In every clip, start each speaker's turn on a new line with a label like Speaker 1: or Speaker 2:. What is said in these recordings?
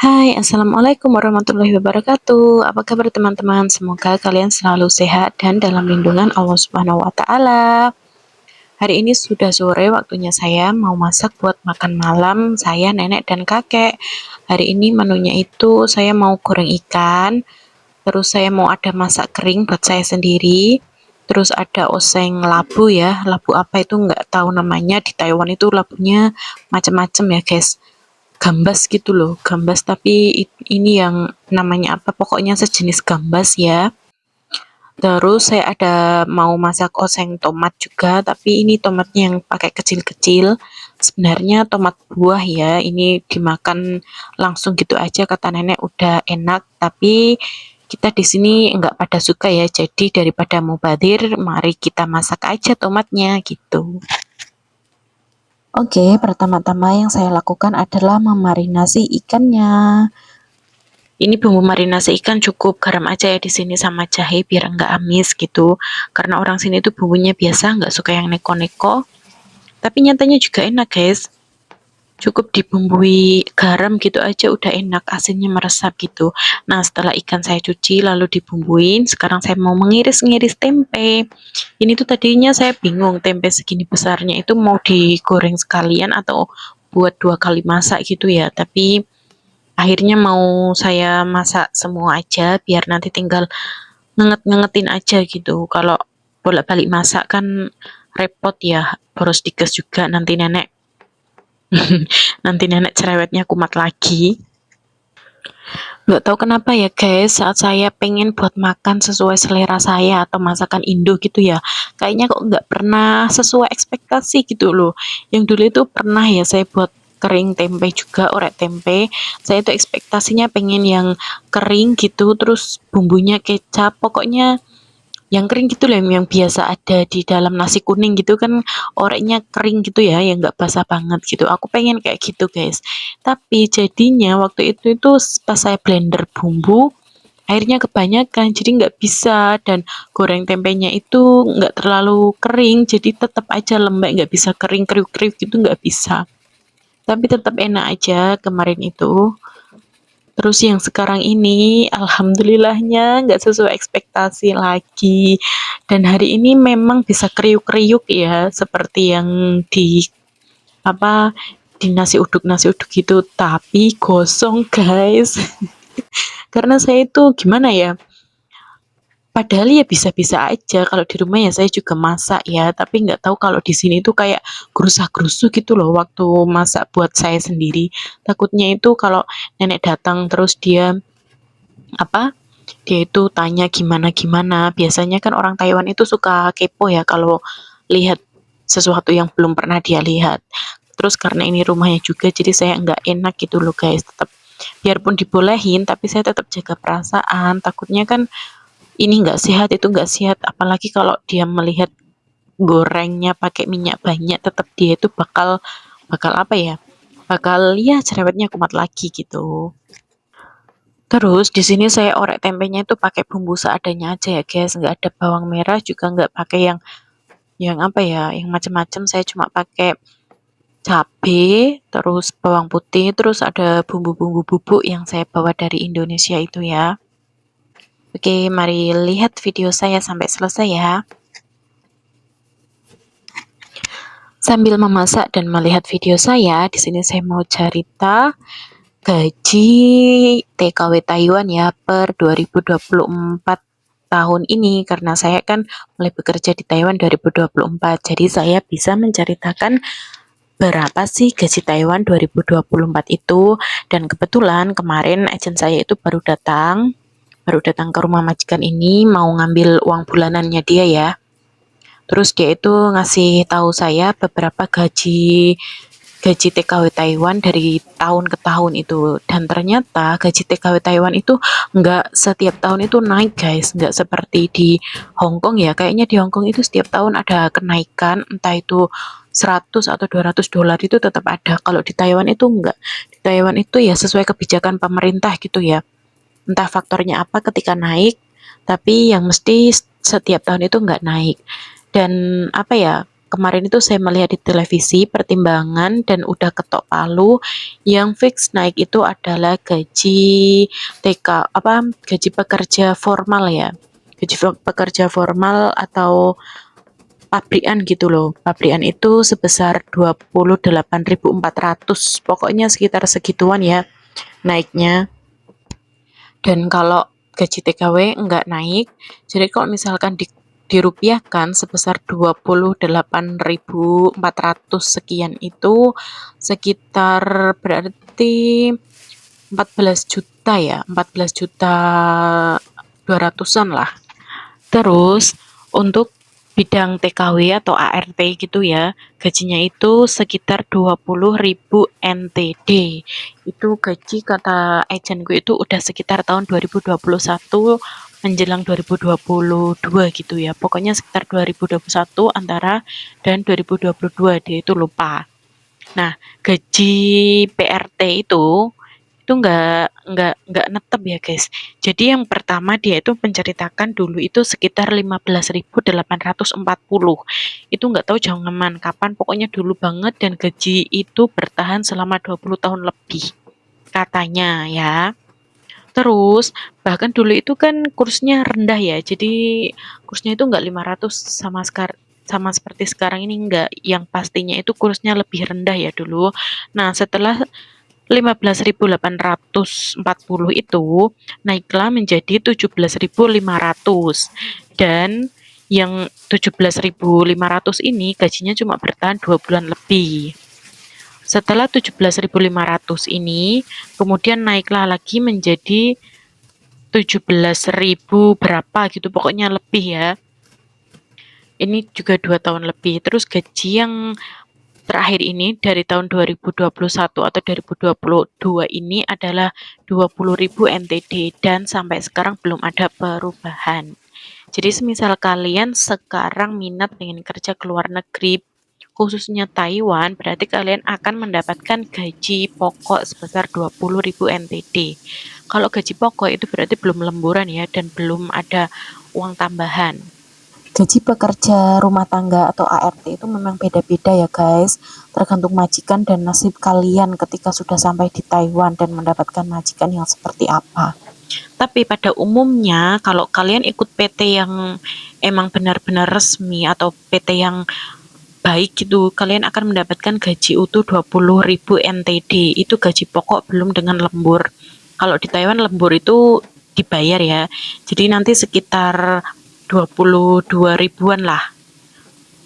Speaker 1: Hai, Assalamualaikum warahmatullahi wabarakatuh. Apa kabar teman-teman? Semoga kalian selalu sehat dan dalam lindungan Allah Subhanahu wa Ta'ala. Hari ini sudah sore, waktunya saya mau masak buat makan malam saya, nenek, dan kakek. Hari ini menunya itu saya mau goreng ikan, terus saya mau ada masak kering buat saya sendiri. Terus ada oseng labu ya, labu apa itu nggak tahu namanya. Di Taiwan itu labunya macam-macam ya guys, gambas gitu loh, gambas tapi ini yang namanya apa, pokoknya sejenis gambas ya. Terus saya ada mau masak oseng tomat juga, tapi ini tomatnya yang pakai kecil-kecil. Sebenarnya tomat buah ya, ini dimakan langsung gitu aja kata nenek udah enak, tapi kita di sini nggak pada suka ya, jadi daripada mubazir, mari kita masak aja tomatnya gitu. Oke, pertama-tama yang saya lakukan adalah memarinasi ikannya. Ini bumbu marinasi ikan cukup garam aja ya di sini sama jahe biar nggak amis gitu. Karena orang sini tuh bumbunya biasa, nggak suka yang neko-neko. Tapi nyatanya juga enak guys. Cukup dibumbui garam gitu aja udah enak, asinnya meresap gitu. Nah, setelah ikan saya cuci lalu dibumbuin, sekarang saya mau mengiris-ngiris tempe. Ini tuh tadinya saya bingung, tempe segini besarnya itu mau digoreng sekalian atau buat 2 kali masak gitu ya. Tapi akhirnya mau saya masak semua aja biar nanti tinggal ngengetin aja gitu. Kalau bolak-balik masak kan repot ya, boros digas juga nanti nenek nanti nenek cerewetnya kumat lagi. Nggak tahu kenapa ya guys, saat saya pengen buat makan sesuai selera saya atau masakan Indo gitu ya, kayaknya kok nggak pernah sesuai ekspektasi gitu loh. Yang dulu itu pernah ya saya buat kering tempe juga, orek tempe. Saya itu ekspektasinya pengen yang kering gitu, terus bumbunya kecap, pokoknya yang kering gitu loh, yang biasa ada di dalam nasi kuning gitu kan, oreknya kering gitu ya, yang nggak basah banget gitu. Aku pengen kayak gitu guys. Tapi jadinya waktu itu pas saya blender bumbu, airnya kebanyakan, jadi nggak bisa, dan goreng tempenya itu nggak terlalu kering, jadi tetap aja lembek, nggak bisa kering kriuk-kriuk gitu, nggak bisa. Tapi tetap enak aja kemarin itu. Terus yang sekarang ini, alhamdulillahnya nggak sesuai ekspektasi lagi. Dan hari ini memang bisa kriuk-kriuk ya, seperti yang di apa di nasi uduk gitu, tapi gosong guys. Karena saya itu gimana ya? Padahal ya bisa-bisa aja, kalau di rumah ya saya juga masak ya, tapi nggak tahu kalau di sini tuh kayak gerusah-gerusu gitu loh waktu masak buat saya sendiri. Takutnya itu kalau nenek datang terus apa dia itu tanya gimana-gimana. Biasanya kan orang Taiwan itu suka kepo ya kalau lihat sesuatu yang belum pernah dia lihat. Terus karena ini rumahnya juga, jadi saya nggak enak gitu loh guys. Tetap biarpun dibolehin, tapi saya tetap jaga perasaan. Takutnya kan ini nggak sehat, itu nggak sehat. Apalagi kalau dia melihat gorengnya pakai minyak banyak, tetap dia itu bakal bakal apa ya? Bakal ya cerewetnya kumat lagi gitu. Terus di sini saya orek tempenya itu pakai bumbu seadanya aja ya guys, nggak ada bawang merah juga nggak pakai yang apa ya, yang macam-macam. Saya cuma pakai cabe, terus bawang putih, terus ada bumbu-bumbu bubuk yang saya bawa dari Indonesia itu ya. Oke, mari lihat video saya sampai selesai ya. Sambil memasak dan melihat video saya, di sini saya mau cerita gaji TKW Taiwan ya per 2024 tahun ini, karena saya kan mulai bekerja di Taiwan 2024. Jadi saya bisa menceritakan berapa sih gaji Taiwan 2024 itu, dan kebetulan kemarin agent saya itu baru datang ke rumah majikan ini mau ngambil uang bulanannya dia ya. Terus dia itu ngasih tahu saya beberapa gaji gaji TKW Taiwan dari tahun ke tahun itu, dan ternyata gaji TKW Taiwan itu nggak setiap tahun itu naik guys, nggak seperti di Hong Kong ya. Kayaknya di Hong Kong itu setiap tahun ada kenaikan, entah itu 100 atau 200 dolar itu tetap ada. Kalau di Taiwan itu enggak. Di Taiwan itu ya sesuai kebijakan pemerintah gitu ya. Entah faktornya apa ketika naik, tapi yang mesti setiap tahun itu enggak naik. Dan apa ya, kemarin itu saya melihat di televisi pertimbangan dan udah ketok palu yang fix naik itu adalah gaji TK gaji pekerja formal ya. Gaji pekerja formal atau pabrikan gitu loh. Pabrikan itu sebesar 28.400. Pokoknya sekitar segituan ya naiknya. Dan kalau gaji TKW enggak naik, jadi kalau misalkan dirupiahkan sebesar 28.400 sekian itu sekitar berarti 14 juta ya, 14 juta 200-an lah. Terus untuk bidang TKW atau ART gitu ya, gajinya itu sekitar 20.000 NTD. Itu gaji kata agenku itu udah sekitar tahun 2021 menjelang 2022 gitu ya. Pokoknya sekitar 2021 antara dan 2022 dia itu lupa. Nah, gaji PRT itu nggak netep ya guys. Jadi yang pertama dia itu menceritakan dulu itu sekitar 15.840. Itu nggak tahu jangan kapan, pokoknya dulu banget dan gaji itu bertahan selama 20 tahun lebih katanya ya. Terus bahkan dulu itu kan kursnya rendah ya. Jadi kursnya itu nggak 500 sama seperti sekarang ini enggak, yang pastinya itu kursnya lebih rendah ya dulu. Nah, setelah 15.840 itu naiklah menjadi 17.500 dan yang 17.500 ini gajinya cuma bertahan 2 bulan lebih. Setelah 17.500 ini kemudian naiklah lagi menjadi 17.000 berapa gitu, pokoknya lebih ya. Ini juga 2 tahun lebih. Terus gaji yang terakhir ini dari tahun 2021 atau 2022 ini adalah 20.000 NTD dan sampai sekarang belum ada perubahan. Jadi semisal kalian sekarang minat dengan kerja ke luar negeri, khususnya Taiwan, berarti kalian akan mendapatkan gaji pokok sebesar 20.000 NTD. Kalau gaji pokok itu berarti belum lemburan ya dan belum ada uang tambahan.
Speaker 2: Gaji pekerja rumah tangga atau ART itu memang beda-beda ya guys, tergantung majikan dan nasib kalian ketika sudah sampai di Taiwan dan mendapatkan majikan yang seperti apa.
Speaker 1: Tapi pada umumnya kalau kalian ikut PT yang emang benar-benar resmi atau PT yang baik gitu, kalian akan mendapatkan gaji utuh 20.000 NTD. Itu gaji pokok belum dengan lembur. Kalau di Taiwan lembur itu dibayar ya. Jadi nanti sekitar 22 ribuan lah.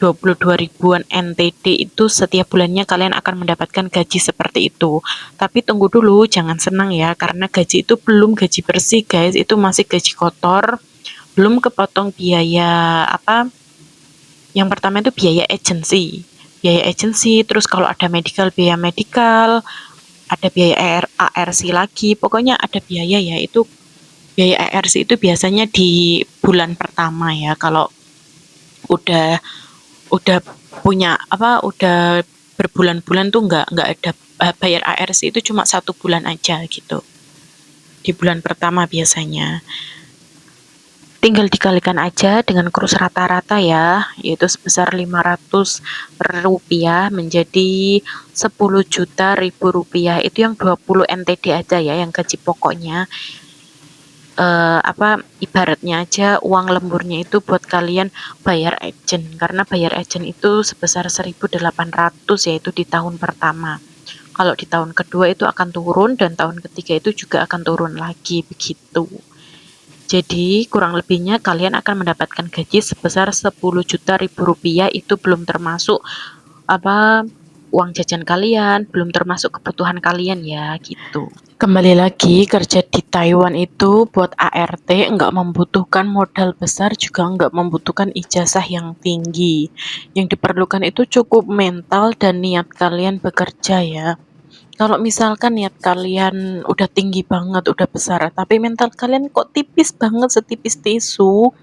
Speaker 1: 22 ribuan NTD itu setiap bulannya kalian akan mendapatkan gaji seperti itu. Tapi tunggu dulu, jangan senang ya, karena gaji itu belum gaji bersih guys, itu masih gaji kotor, belum kepotong biaya yang pertama itu biaya agency, terus kalau ada biaya medical, ada biaya ARC lagi, pokoknya ada biaya ya, itu biaya ARC itu biasanya di bulan pertama ya, kalau udah punya udah berbulan-bulan tuh nggak ada bayar ARC, itu cuma 1 bulan aja gitu di bulan pertama biasanya. Tinggal dikalikan aja dengan kurs rata-rata ya, yaitu sebesar 500 rupiah menjadi 10 juta ribu rupiah. Itu yang 20 NTD aja ya, yang gaji pokoknya. Ibaratnya aja uang lemburnya itu buat kalian bayar agent, karena bayar agent itu sebesar 1.800 yaitu di tahun pertama. Kalau di tahun kedua itu akan turun dan tahun ketiga itu juga akan turun lagi begitu. Jadi kurang lebihnya kalian akan mendapatkan gaji sebesar 10 juta ribu rupiah, itu belum termasuk uang jajan kalian, belum termasuk kebutuhan kalian ya gitu. Kembali lagi, kerja di Taiwan itu buat ART nggak membutuhkan modal besar, juga nggak membutuhkan ijazah yang tinggi. Yang diperlukan itu cukup mental dan niat kalian bekerja ya. Kalau misalkan niat kalian udah tinggi banget, udah besar, tapi mental kalian kok tipis banget, setipis tisu,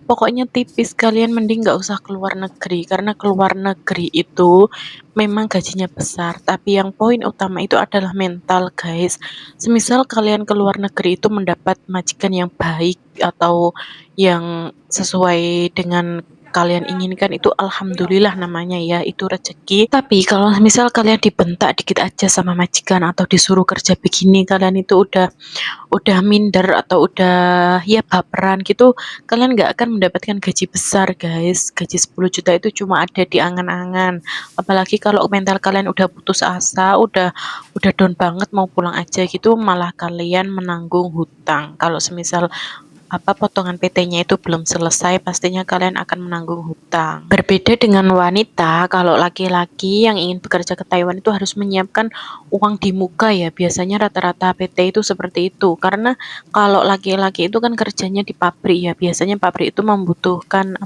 Speaker 1: pokoknya tipis, kalian mending nggak usah keluar negeri, karena keluar negeri itu memang gajinya besar, tapi yang poin utama itu adalah mental guys. Semisal kalian keluar negeri itu mendapat majikan yang baik atau yang sesuai dengan kalian inginkan itu alhamdulillah namanya ya, itu rezeki. Tapi kalau misal kalian dibentak dikit aja sama majikan atau disuruh kerja begini, kalian itu udah minder atau udah ya baperan gitu, kalian nggak akan mendapatkan gaji besar guys. Gaji 10 juta itu cuma ada di angan-angan. Apalagi kalau mental kalian udah putus asa, udah down banget mau pulang aja gitu, malah kalian menanggung hutang. Kalau semisal potongan PT-nya itu belum selesai, pastinya kalian akan menanggung hutang. Berbeda dengan wanita, kalau laki-laki yang ingin bekerja ke Taiwan itu harus menyiapkan uang di muka ya. Biasanya rata-rata PT itu seperti itu. Karena kalau laki-laki itu kan kerjanya di pabrik ya. Biasanya pabrik itu membutuhkan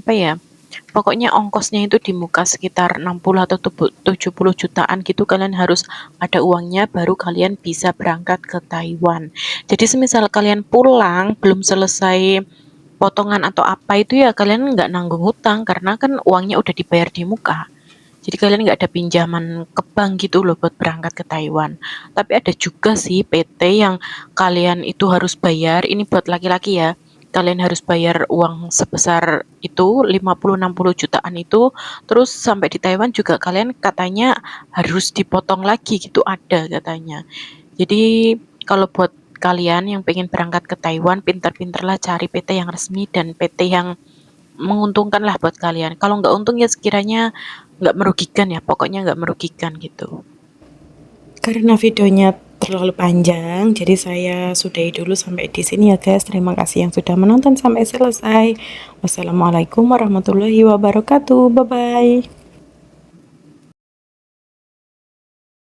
Speaker 1: pokoknya ongkosnya itu di muka sekitar 60 atau 70 jutaan gitu, kalian harus ada uangnya baru kalian bisa berangkat ke Taiwan. Jadi semisal kalian pulang belum selesai potongan atau apa itu ya kalian nggak nanggung hutang karena kan uangnya udah dibayar di muka. Jadi kalian nggak ada pinjaman ke bank gitu loh buat berangkat ke Taiwan. Tapi ada juga sih PT yang kalian itu harus bayar, ini buat laki-laki ya. Kalian harus bayar uang sebesar itu 50-60 jutaan itu, terus sampai di Taiwan juga kalian katanya harus dipotong lagi gitu, ada katanya. Jadi kalau buat kalian yang pengen berangkat ke Taiwan, pintar-pintarlah cari PT yang resmi dan PT yang menguntungkan lah buat kalian. Kalau nggak untung ya sekiranya nggak merugikan ya, pokoknya nggak merugikan gitu. Karena videonya terlalu panjang, jadi saya sudahi dulu sampai di sini ya guys. Terima kasih yang sudah menonton sampai selesai. Wassalamualaikum warahmatullahi wabarakatuh. Bye bye.